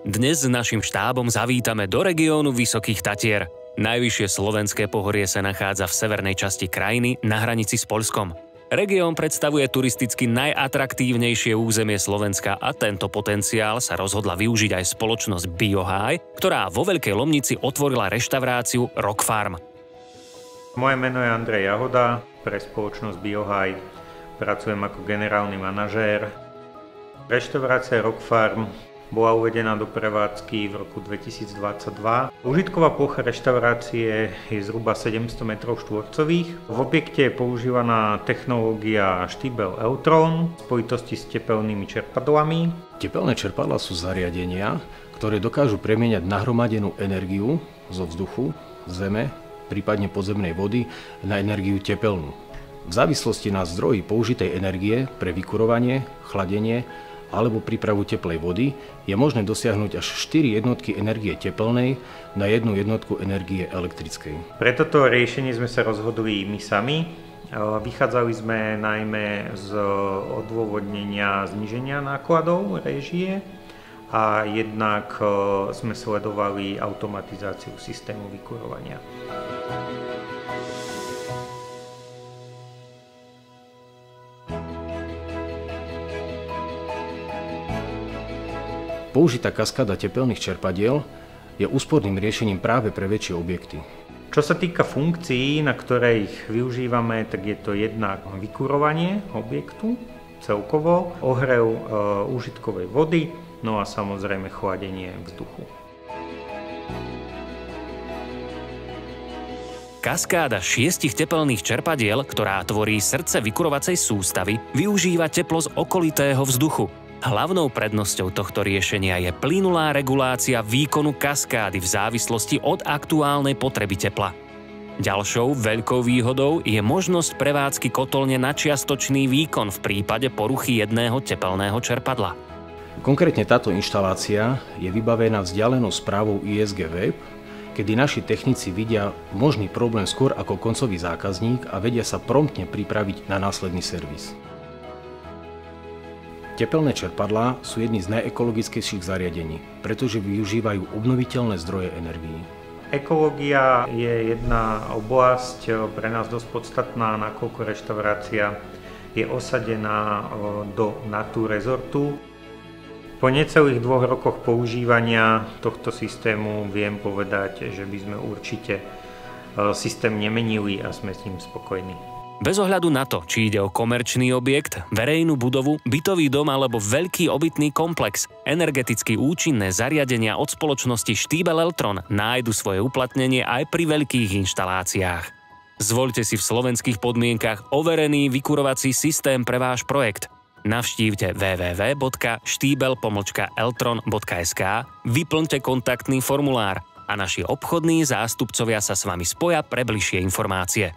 Dnes s našim štábom zavítame do regiónu Vysokých Tatier. Najvyššie slovenské pohorie sa nachádza v severnej časti krajiny na hranici s Poľskom. Región predstavuje turisticky najatraktívnejšie územie Slovenska a tento potenciál sa rozhodla využiť aj spoločnosť Bioháj, ktorá vo Veľkej Lomnici otvorila reštauráciu Rock Farm. Moje meno je Andrej Jahoda, pre spoločnosť Bioháj pracujem ako generálny manažér. Reštaurácia Rock Farm bola uvedená do prevádzky v roku 2022. Užitková plocha reštaurácie je zhruba 700 m2. V objekte je používaná technológia Stiebel Eltron v spojitosti s tepelnými čerpadlami. Tepelné čerpadlá sú zariadenia, ktoré dokážu premieňať nahromadenú energiu zo vzduchu, zeme, prípadne podzemnej vody na energiu tepelnú. V závislosti na zdroji použitej energie pre vykurovanie, chladenie alebo prípravu teplej vody je možné dosiahnuť až 4 jednotky energie tepelnej na 1 jednotku energie elektrickej. Pre toto riešenie sme sa rozhodli my sami. Vychádzali sme najmä z odôvodnenia zníženia nákladov réžie a jednak sme sledovali automatizáciu systému vykurovania. Použitá kaskáda tepelných čerpadiel je úsporným riešením práve pre väčšie objekty. Čo sa týka funkcií, na ktoré ich využívame, tak je to jednak vykurovanie objektu celkovo, ohrev úžitkovej vody, no a samozrejme chladenie vzduchu. Kaskáda 6 tepelných čerpadiel, ktorá tvorí srdce vykurovacej sústavy, využíva teplo z okolitého vzduchu. Hlavnou prednosťou tohto riešenia je plynulá regulácia výkonu kaskády v závislosti od aktuálnej potreby tepla. Ďalšou veľkou výhodou je možnosť prevádzky kotolne na čiastočný výkon v prípade poruchy jedného tepelného čerpadla. Konkrétne táto inštalácia je vybavená vzdialenou správou ISG Web, kedy naši technici vidia možný problém skôr ako koncový zákazník a vedia sa promptne pripraviť na následný servis. Tepelné čerpadlá sú jedny z najekologickejších zariadení, pretože využívajú obnoviteľné zdroje energií. Ekológia je jedna oblasť pre nás dosť podstatná, nakoľko reštaurácia je osadená do Natur rezortu. Po necelých 2 rokoch používania tohto systému viem povedať, že by sme určite systém nemenili a sme s ním spokojní. Bez ohľadu na to, či ide o komerčný objekt, verejnú budovu, bytový dom alebo veľký obytný komplex, energeticky účinné zariadenia od spoločnosti Stiebel Eltron nájdu svoje uplatnenie aj pri veľkých inštaláciách. Zvoľte si v slovenských podmienkach overený vykurovací systém pre váš projekt. Navštívte www.stiebel-eltron.sk, vyplňte kontaktný formulár a naši obchodní zástupcovia sa s vami spoja pre bližšie informácie.